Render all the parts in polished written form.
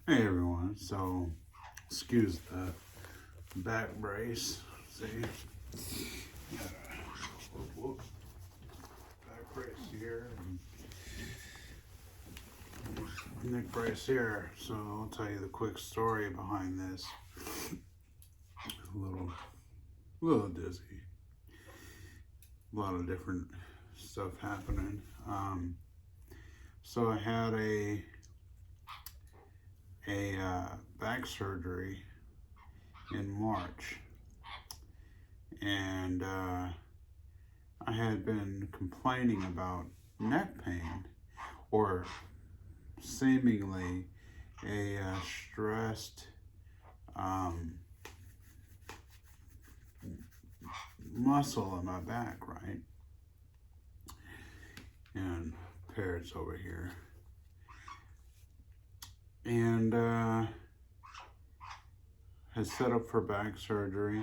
Hey everyone, so excuse the back brace. See, got a back brace here and neck brace here. So I'll tell you the quick story behind this. A little dizzy. A lot of different stuff happening. So I had a back surgery in March, and I had been complaining about neck pain, or seemingly a stressed muscle in my back, right? And Parrot's over here. And had set up for back surgery.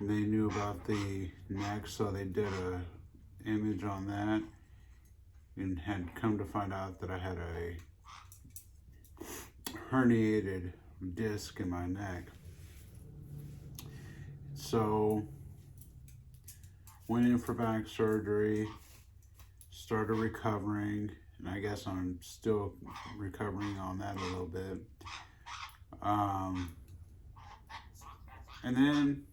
They knew about the neck, so they did a image on that, and had come to find out that I had a herniated disc in my neck. So went in for back surgery, started recovering, and I guess I'm still recovering on that a little bit. And then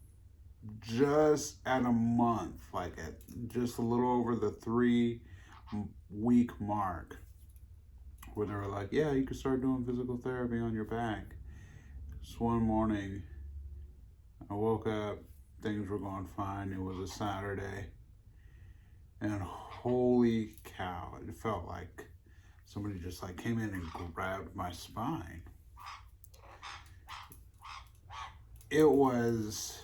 just at a month, like at just a little over the 3-week mark, where they were like, yeah, you can start doing physical therapy on your back. So one morning, I woke up, things were going fine. It was a Saturday, and holy cow, it felt like somebody just like came in and grabbed my spine. It was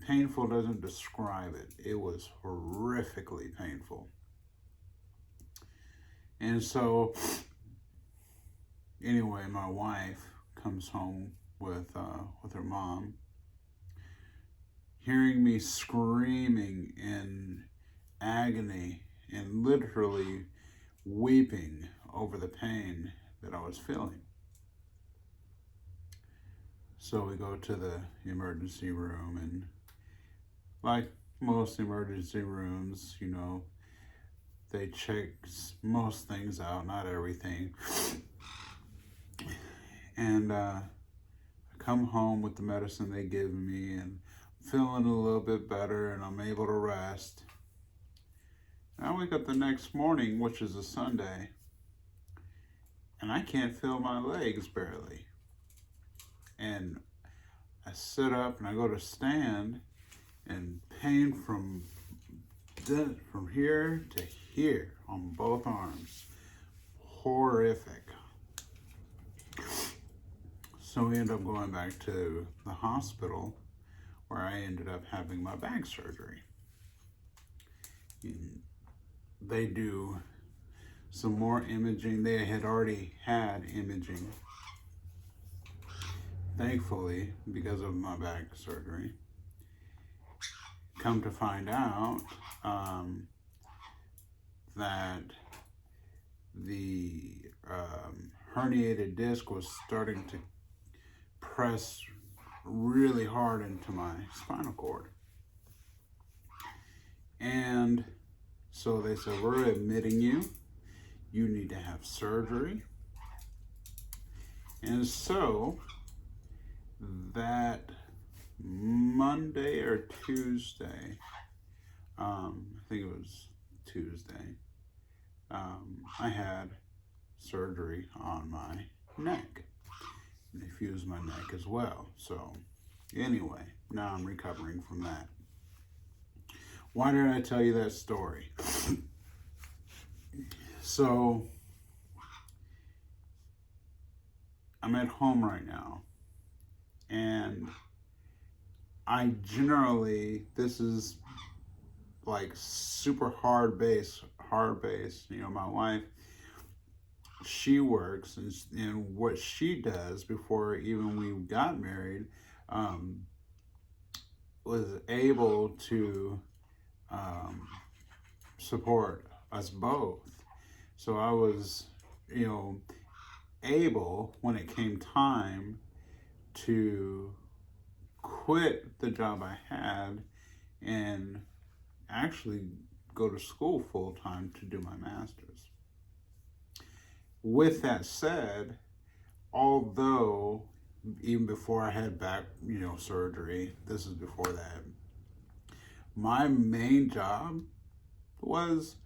painful, doesn't describe it. It was horrifically painful. And so anyway, my wife comes home with her mom, hearing me screaming in agony and literally weeping over the pain that I was feeling. So we go to the emergency room, and like most emergency rooms, you know, they check most things out, not everything. And I come home with the medicine they give me, and feeling a little bit better, and I'm able to rest. And I wake up the next morning, which is a Sunday, and I can't feel my legs barely. And I sit up and I go to stand, and pain from here to here on both arms. Horrific. So we end up going back to the hospital, where I ended up having my back surgery. They do some more imaging. They had already had imaging, thankfully, because of my back surgery. Come to find out that the herniated disc was starting to press really hard into my spinal cord. And so they said, we're admitting you. You need to have surgery. And so that Monday or Tuesday, I think it was Tuesday, I had surgery on my neck. They fused my neck as well. So anyway, now I'm recovering from that. Why did I tell you that story? So I'm at home right now, and I generally, this is like super hard base. You know, my wife, she works, and what she does before even we got married, was able to support us both. So I was, able, when it came time to quit the job I had and actually go to school full time to do my master's. With that said, although even before I had back, surgery, this is before that, my main job was,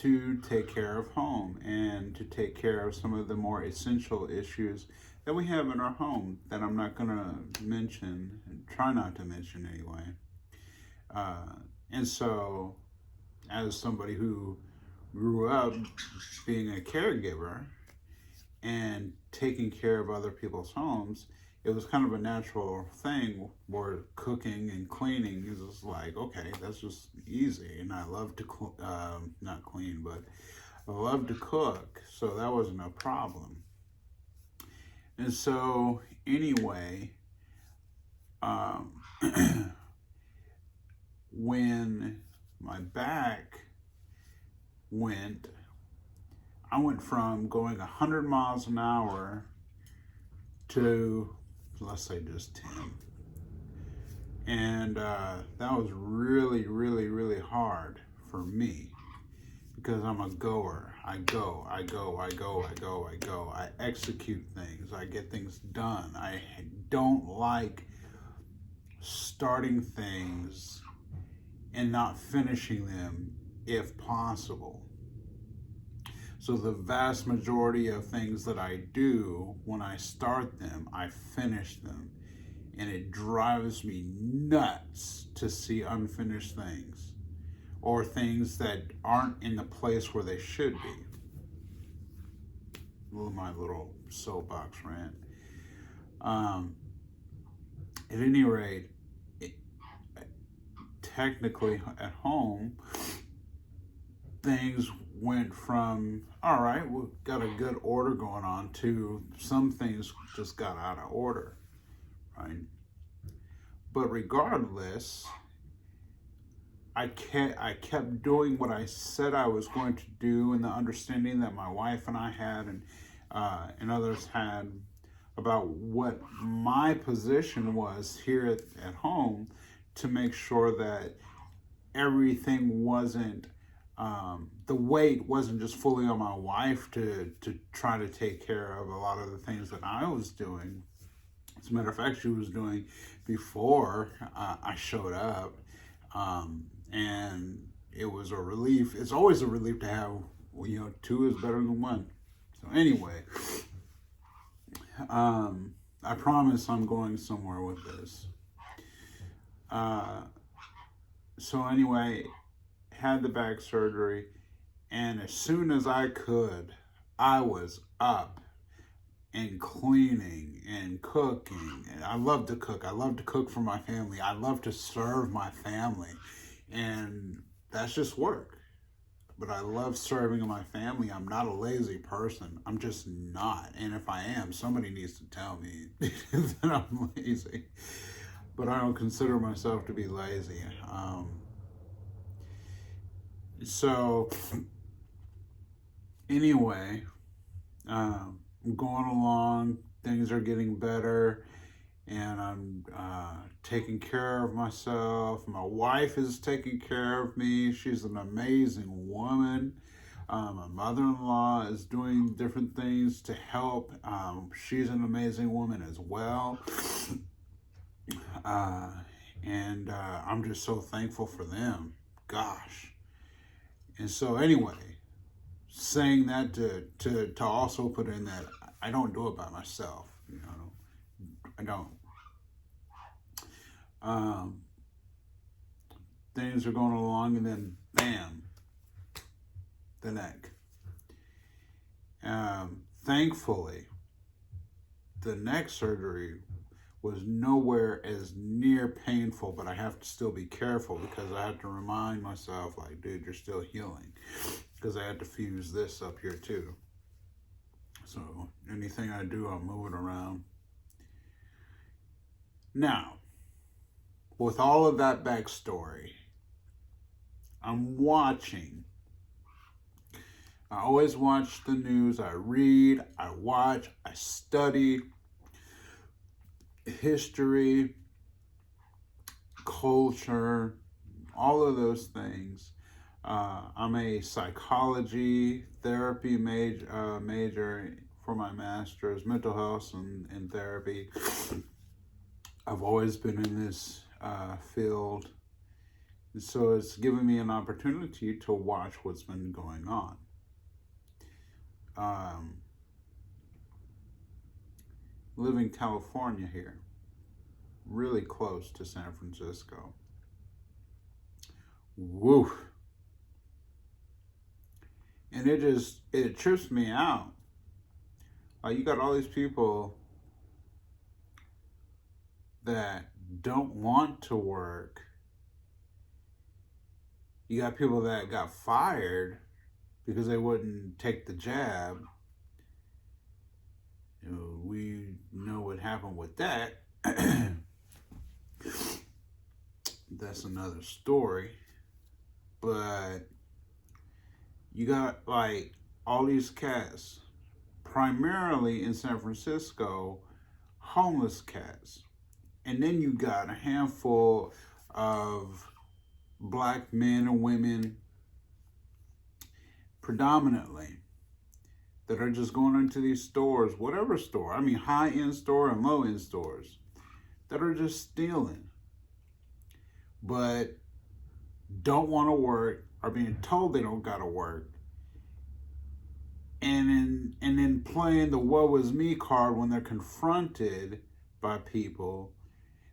to take care of home and to take care of some of the more essential issues that we have in our home that I'm not going to mention, try not to mention anyway. And so, as somebody who grew up being a caregiver and taking care of other people's homes, it was kind of a natural thing where cooking and cleaning is just like, okay, that's just easy. And I love to, not clean, but I love to cook. So that wasn't a problem. And so, anyway, when my back went, I went from going 100 miles an hour to, let's say, just 10. And that was really, really, really hard for me because I'm a goer. I go. I execute things. I get things done. I don't like starting things and not finishing them if possible. So the vast majority of things that I do, when I start them, I finish them. And it drives me nuts to see unfinished things or things that aren't in the place where they should be. My little soapbox rant. At any rate, technically at home, things went from, all right, we've got a good order going on, to some things just got out of order, right? But regardless, I kept doing what I said I was going to do, and the understanding that my wife and I had, and others had, about what my position was here at home, to make sure that everything wasn't, the weight wasn't just fully on my wife to try to take care of a lot of the things that I was doing. As a matter of fact, she was doing before I showed up. And it was a relief. It's always a relief to have, two is better than one. So anyway, I promise I'm going somewhere with this. So anyway, had the back surgery, and as soon as I could, I was up and cleaning and cooking. And I love to cook. I love to cook for my family. I love to serve my family. And that's just work. But I love serving my family. I'm not a lazy person. I'm just not. And if I am, somebody needs to tell me that I'm lazy. But I don't consider myself to be lazy. So, anyway, I'm going along. Things are getting better. And I'm taking care of myself. My wife is taking care of me. She's an amazing woman. My mother-in-law is doing different things to help. She's an amazing woman as well. And I'm just so thankful for them. Gosh. And so anyway, saying that to also put in that I don't do it by myself. I don't. Things are going along, and then bam, the neck. Thankfully, the neck surgery was nowhere as near painful, but I have to still be careful because I have to remind myself, like, dude, you're still healing, because I had to fuse this up here too. So anything I do, I'll move it around. Now, with all of that backstory, I'm watching I always watch the news. I read, I watch, I study history, culture, all of those things. I'm a psychology therapy major for my master's, mental health and therapy. I've always been in this field. So it's given me an opportunity to watch what's been going on. Live in California here, really close to San Francisco. Woo! And it trips me out. Like, you got all these people that don't want to work. You got people that got fired because they wouldn't take the jab. We know what happened with that. That's another story. But you got like all these cats, primarily in San Francisco, homeless cats. And then you got a handful of black men and women, predominantly, that are just going into these stores, whatever store, I mean high-end store and low-end stores, that are just stealing, but don't want to work, are being told they don't gotta work, and then playing the woe is me card when they're confronted by people.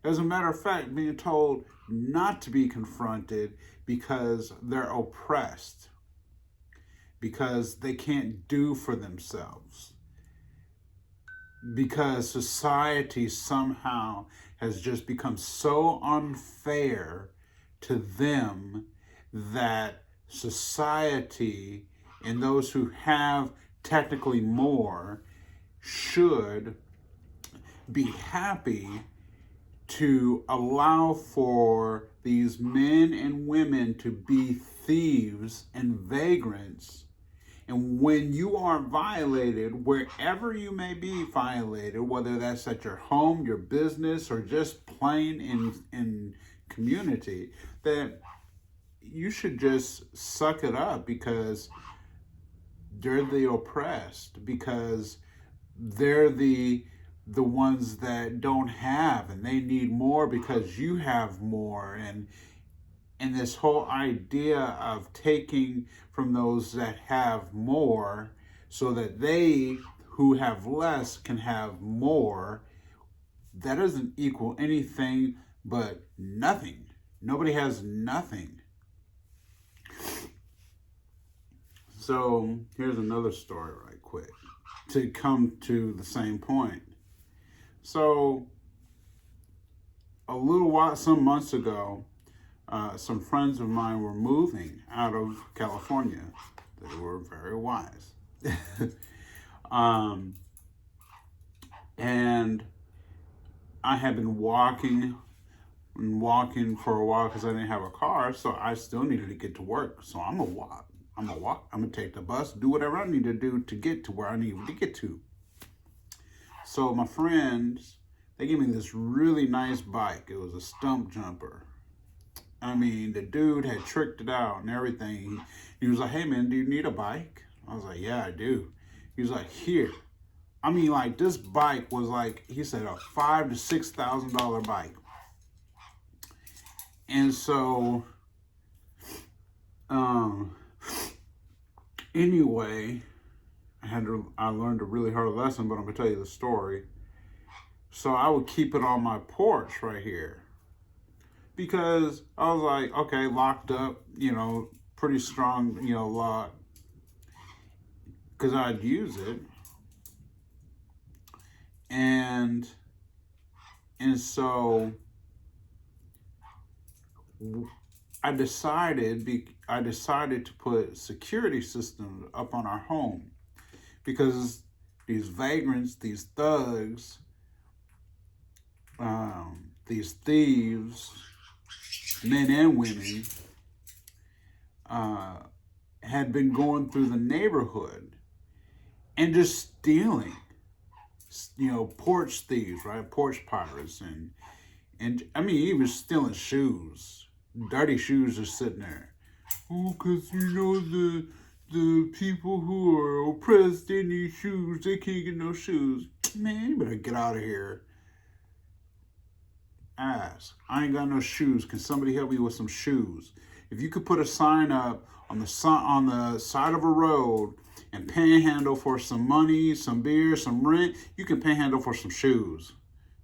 As a matter of fact, being told not to be confronted because they're oppressed, because they can't do for themselves, because society somehow has just become so unfair to them that society and those who have technically more should be happy to allow for these men and women to be thieves and vagrants. And when you are violated, wherever you may be violated, whether that's at your home, your business, or just plain in community, that you should just suck it up, because they're the oppressed, because they're the ones that don't have, and they need more because you have more. And this whole idea of taking from those that have more so that they who have less can have more, that doesn't equal anything but nothing. Nobody has nothing. So here's another story right quick to come to the same point. So some months ago, some friends of mine were moving out of California. They were very wise. And I had been walking for a while because I didn't have a car, so I still needed to get to work. So I'm gonna walk. I'm gonna take the bus, do whatever I need to do to get to where I needed to get to. So my friends, they gave me this really nice bike. It was a stump jumper. I mean, the dude had tricked it out and everything. He was like, "Hey man, do you need a bike?" I was like, "Yeah, I do." He was like, "Here." I mean, like, this bike was like, he said, a $5,000 to $6,000 bike. And so, anyway, I learned a really hard lesson, but I'm gonna tell you the story. So I would keep it on my porch right here, because I was like, okay, locked up, pretty strong, lock, because I'd use it. And so I decided to put security systems up on our home, because these vagrants, these thugs, these thieves, men and women, had been going through the neighborhood and just stealing, porch thieves, right? Porch pirates. And I mean, he was stealing shoes. Dirty shoes are sitting there. Oh, because the people who are oppressed, they need shoes. They can't get no shoes. Man, you better get out of here. Ask. I ain't got no shoes. Can somebody help me with some shoes? If you could put a sign up on the side of a road and panhandle for some money, some beer, some rent, you can panhandle for some shoes.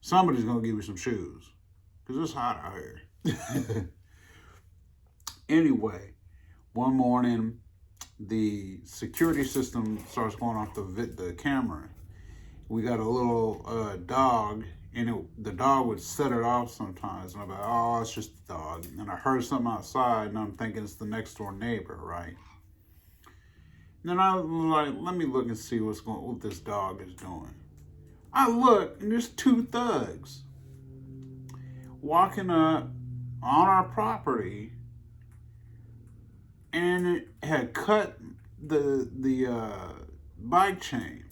Somebody's gonna give you some shoes. Because it's hot out here. Anyway, one morning, the security system starts going off the camera. We got a little dog, and the dog would set it off sometimes. And I'm like, oh, it's just a dog. And I heard something outside, and I'm thinking it's the next door neighbor, right? And then I was like, let me look and see what this dog is doing. I look, and there's two thugs walking up on our property, and it had cut the bike chain.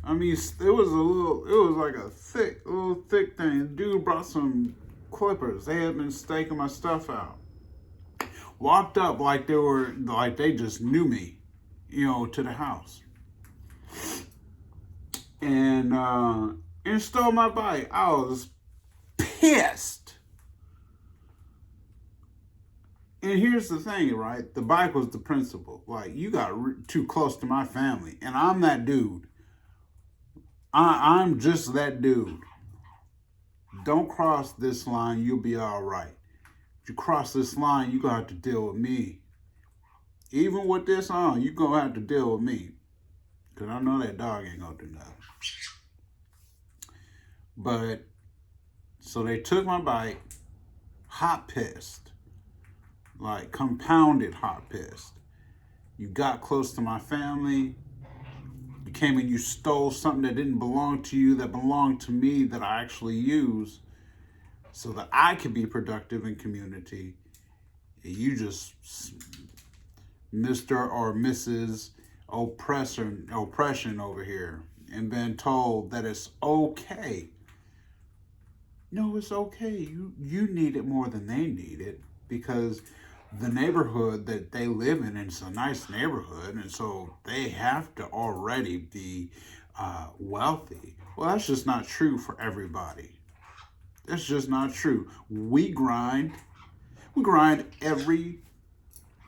I mean, it was like a little thick thing. The dude brought some clippers. They had been staking my stuff out. Walked up like they just knew me, to the house. And stole my bike. I was pissed. And here's the thing, right? The bike was the principal. Like, you got too close to my family, and I'm that dude. I'm just that dude. Don't cross this line, you'll be all right. If you cross this line, you're going to have to deal with me. Even with this on, you're going to have to deal with me. Because I know that dog ain't going to do nothing. But, so they took my bike, hot pissed. Like, compounded hot pissed. You got close to my family. You came and you stole something that didn't belong to you, that belonged to me, that I actually use, so that I could be productive in community. And you just, Mr. or Mrs. Oppression over here, and been told that it's okay. No, it's okay. You need it more than they need it, because the neighborhood that they live in, it's a nice neighborhood, and so they have to already be wealthy. Well, that's just not true for everybody. That's just not true. We grind every.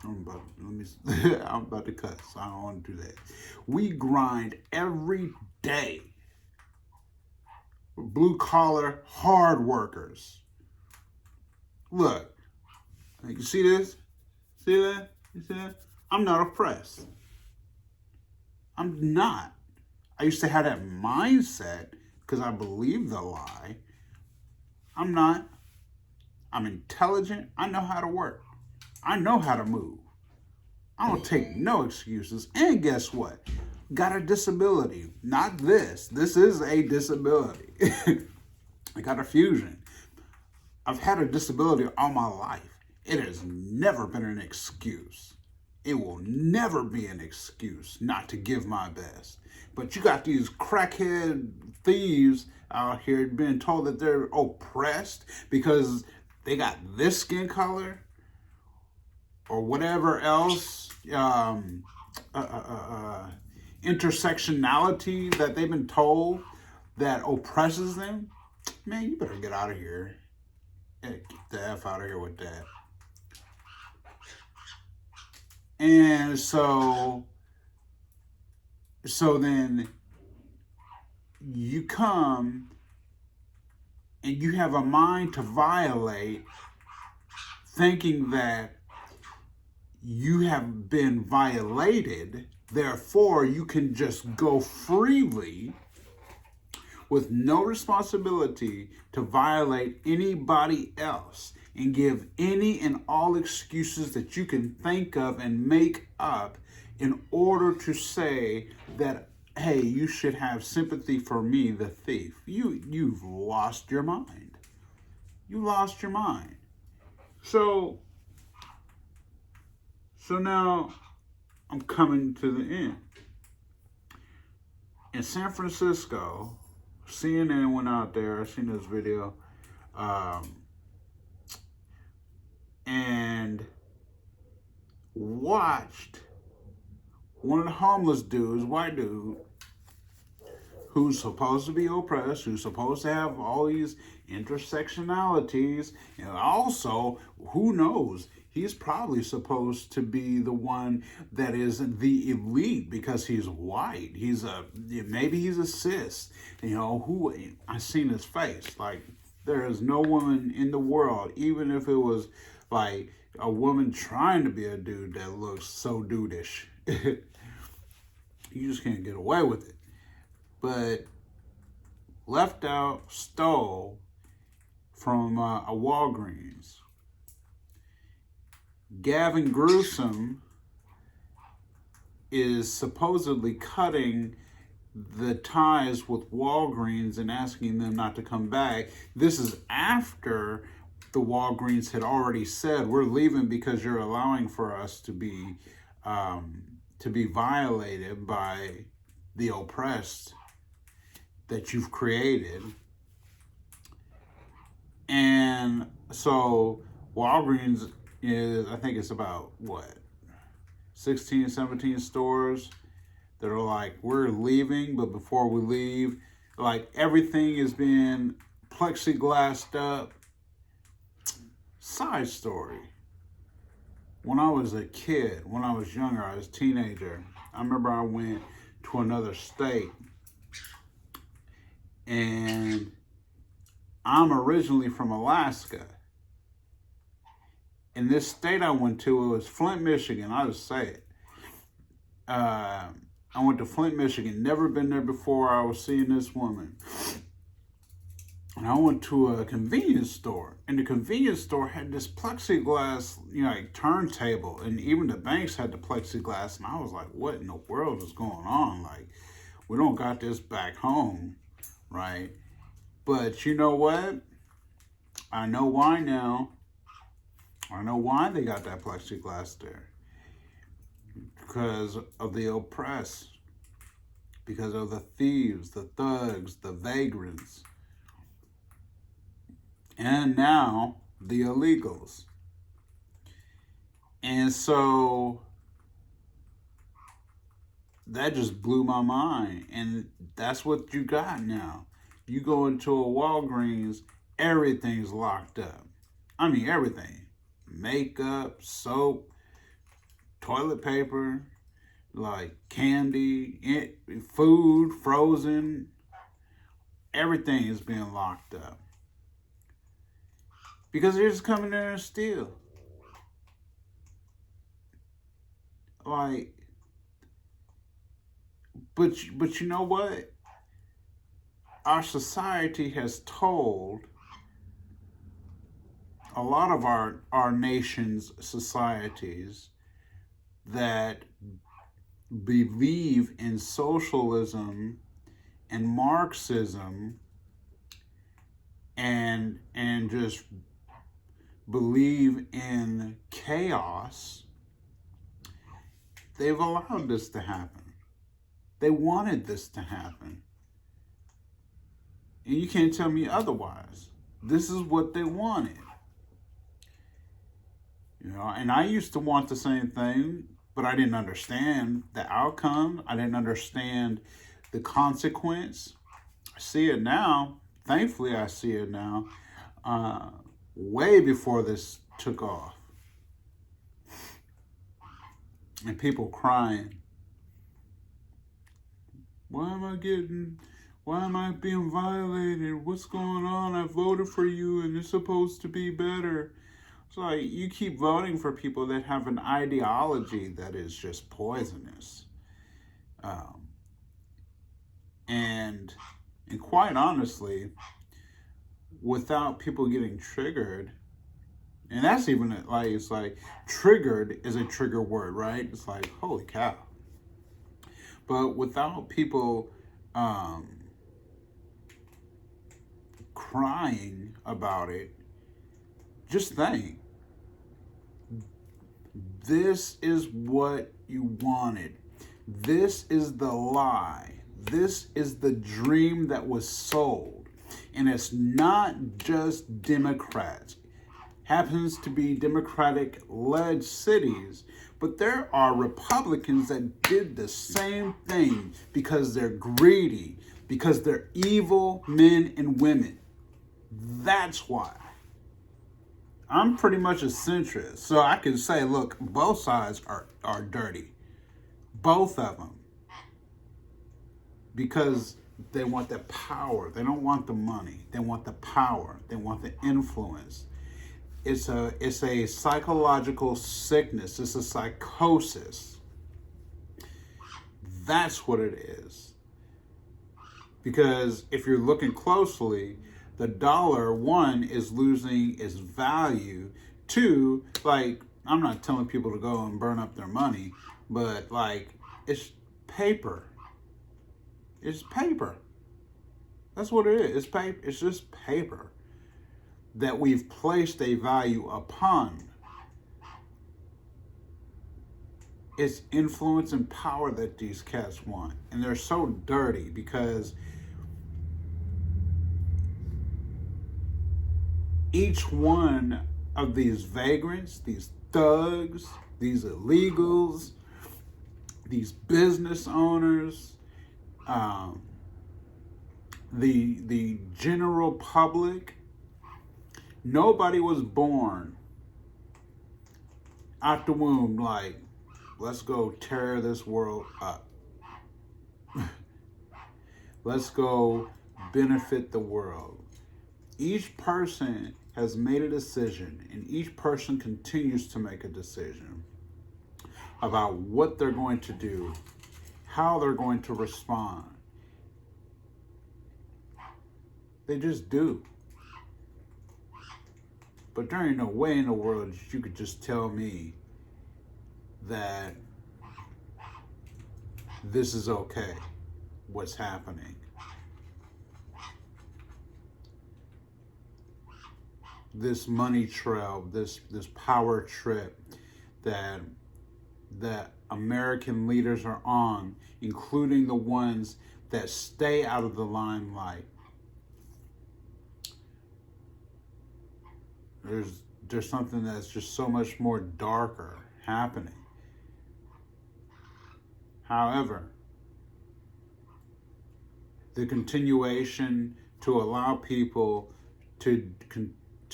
I'm about to cuss. So I don't want to do that. We grind every day. Blue collar, hard workers. Look. You see this? See that? You see that? I'm not oppressed. I'm not. I used to have that mindset because I believed the lie. I'm not. I'm intelligent. I know how to work. I know how to move. I don't take no excuses. And guess what? Got a disability. Not this. This is a disability. I got a fusion. I've had a disability all my life. It has never been an excuse. It will never be an excuse not to give my best. But you got these crackhead thieves out here being told that they're oppressed because they got this skin color or whatever else intersectionality that they've been told that oppresses them. Man, you better get out of here. Get the F out of here with that. And so then you come and you have a mind to violate, thinking that you have been violated, therefore you can just go freely with no responsibility to violate anybody else and give any and all excuses that you can think of and make up in order to say that, hey, you should have sympathy for me, the thief. You've lost your mind. You lost your mind. So So now I'm coming to the end. In San Francisco, CNN went out there. I seen this video, and watched one of the homeless dudes, white dude, who's supposed to be oppressed, who's supposed to have all these intersectionalities, and also, who knows, he's probably supposed to be the one that is the elite because he's white. Maybe he's a cis. Who I seen his face. Like, there is no woman in the world, even if it was like a woman trying to be a dude, that looks so dudeish. You just can't get away with it. But left out, stole from a Walgreens. Gavin Newsom is supposedly cutting the ties with Walgreens and asking them not to come back. This is after the Walgreens had already said, we're leaving because you're allowing for us to be violated by the oppressed that you've created. And so Walgreens is, I think it's about 16, 17 stores that are like, we're leaving, but before we leave, like, everything is being plexiglassed up. Side story. When I was a kid, when I was younger, I was a teenager, I remember I went to another state, and I'm originally from Alaska. In this state I went to, it was Flint, Michigan. I'll just say it. I went to Flint, Michigan. Never been there before. I was seeing this woman. And I went to a convenience store. And the convenience store had this plexiglass, like, turntable. And even the banks had the plexiglass. And I was like, what in the world is going on? Like, we don't got this back home, right? But you know what? I know why now. I know why they got that plexiglass there. Because of the oppressed. Because of the thieves, the thugs, the vagrants. And now the illegals. And so that just blew my mind. And that's what you got now. You go into a Walgreens, everything's locked up. I mean, everything. Makeup, soap, toilet paper, like candy, food, frozen. Everything is being locked up. Because they're just coming there and steal. Like, but you know what? Our society has told a lot of our nation's societies that believe in socialism and Marxism and just believe in chaos. They've allowed this to happen. They wanted this to happen. And you can't tell me otherwise. This is what they wanted. And I used to want the same thing, but I didn't understand the outcome. I didn't understand the consequence. I see it now. Thankfully, I see it now. Way before this took off. And people crying. Why am I being violated? What's going on? I voted for you and it's supposed to be better. It's like, you keep voting for people that have an ideology that is just poisonous. And quite honestly, without people getting triggered, and that's even like, it's like, triggered is a trigger word, right? It's like, holy cow. But without people crying about it, just think, this is what you wanted. This is the lie. This is the dream that was sold. And it's not just Democrats. Happens to be Democratic-led cities, but there are Republicans that did the same thing because they're greedy, because they're evil men and women. That's why. I'm pretty much a centrist, so I can say, look, both sides are dirty. Both of them. Because they want the power. They don't want the money. They want the power. They want the influence. It's a psychological sickness. It's a psychosis. That's what it is. Because if you're looking closely, the dollar, one, is losing its value. Two, like, I'm not telling people to go and burn up their money, but like, it's paper. It's paper. That's what it is. It's paper. It's just paper that we've placed a value upon. It's influence and power that these cats want. And they're so dirty because each one of these vagrants, these thugs, these illegals, these business owners, the general public, nobody was born out the womb like, let's go tear this world up. Let's go benefit the world. Each person has made a decision, and each person continues to make a decision about what they're going to do, how they're going to respond. They just do. But there ain't no way in the world that you could just tell me that this is okay, what's happening. This money trail, this power trip that American leaders are on, including the ones that stay out of the limelight. There's something that's just so much more darker happening. However, the continuation to allow people to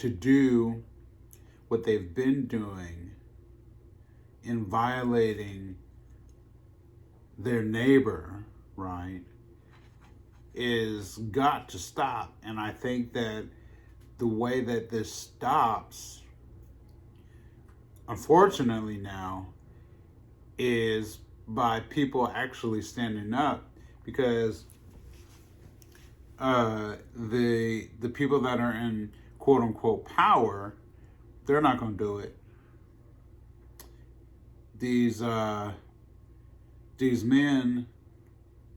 do what they've been doing in violating their neighbor, right, is got to stop. And I think that the way that this stops, unfortunately now, is by people actually standing up, because the people that are in quote unquote power, they're not going to do it. These men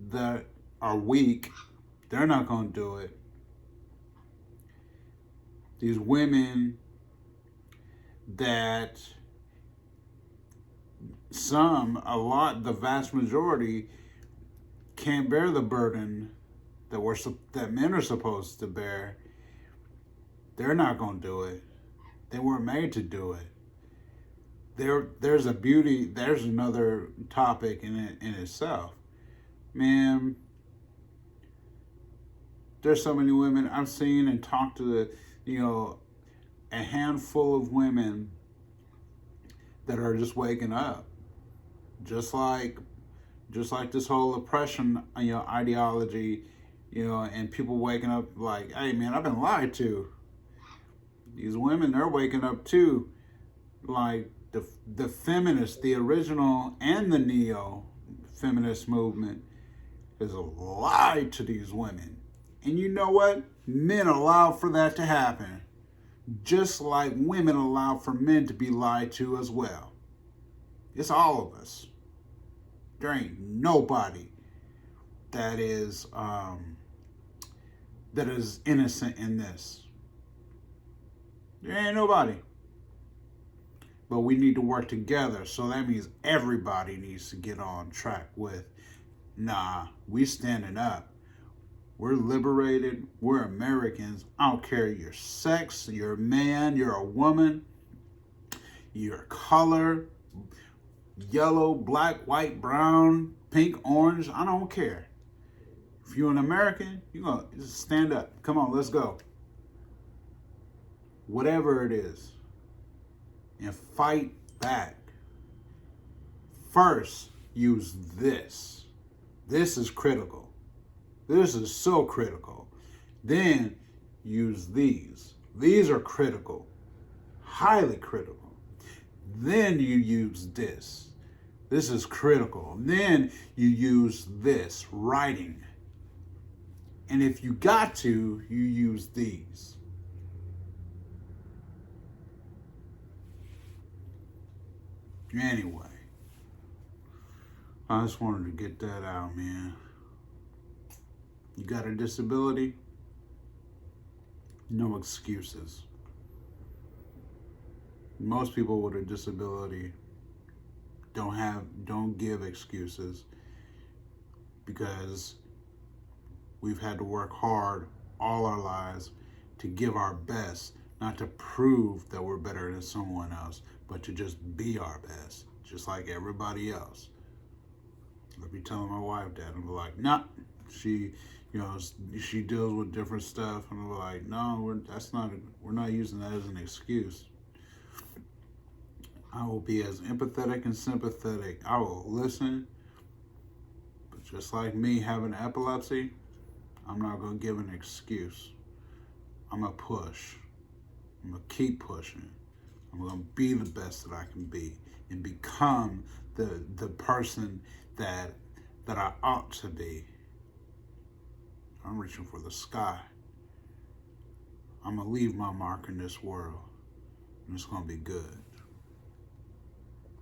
that are weak, they're not going to do it. These women that the vast majority can't bear the burden that men are supposed to bear, they're not going to do it. They weren't made to do it. There's another topic in itself. Man, there's so many women I've seen and talked to, a handful of women that are just waking up. Just like this whole oppression, ideology, and people waking up like, hey man, I've been lied to. These women, they're waking up too. Like the feminists, the original and the neo-feminist movement is a lie to these women. And you know what? Men allow for that to happen. Just like women allow for men to be lied to as well. It's all of us. There ain't nobody that is innocent in this. There ain't nobody. but we need to work together. So that means everybody needs to get on track with, nah, we standing up. We're liberated. We're Americans. I don't care your sex, you're a man, you're a woman, your color, yellow, black, white, brown, pink, orange. I don't care. If you're an American, you're going to just stand up. Come on, let's go. Whatever it is. And fight back. First, use this. This is critical. This is so critical. Then use these. These are critical. Highly critical. Then you use this. This is critical. Then you use this, writing. And if you got to, you use these. Anyway, I just wanted to get that out, man. You got a disability? No excuses. Most people with a disability don't give excuses, because we've had to work hard all our lives to give our best, not to prove that we're better than someone else, but to just be our best, just like everybody else. I'll be telling my wife that, and be like, nah, she deals with different stuff, and I'm like, no, we're not using that as an excuse. I will be as empathetic and sympathetic. I will listen, but just like me having epilepsy, I'm not going to give an excuse. I'm going to push. I'm going to keep pushing. I'm going to be the best that I can be and become the person that I ought to be. I'm reaching for the sky. I'm going to leave my mark in this world, and it's going to be good.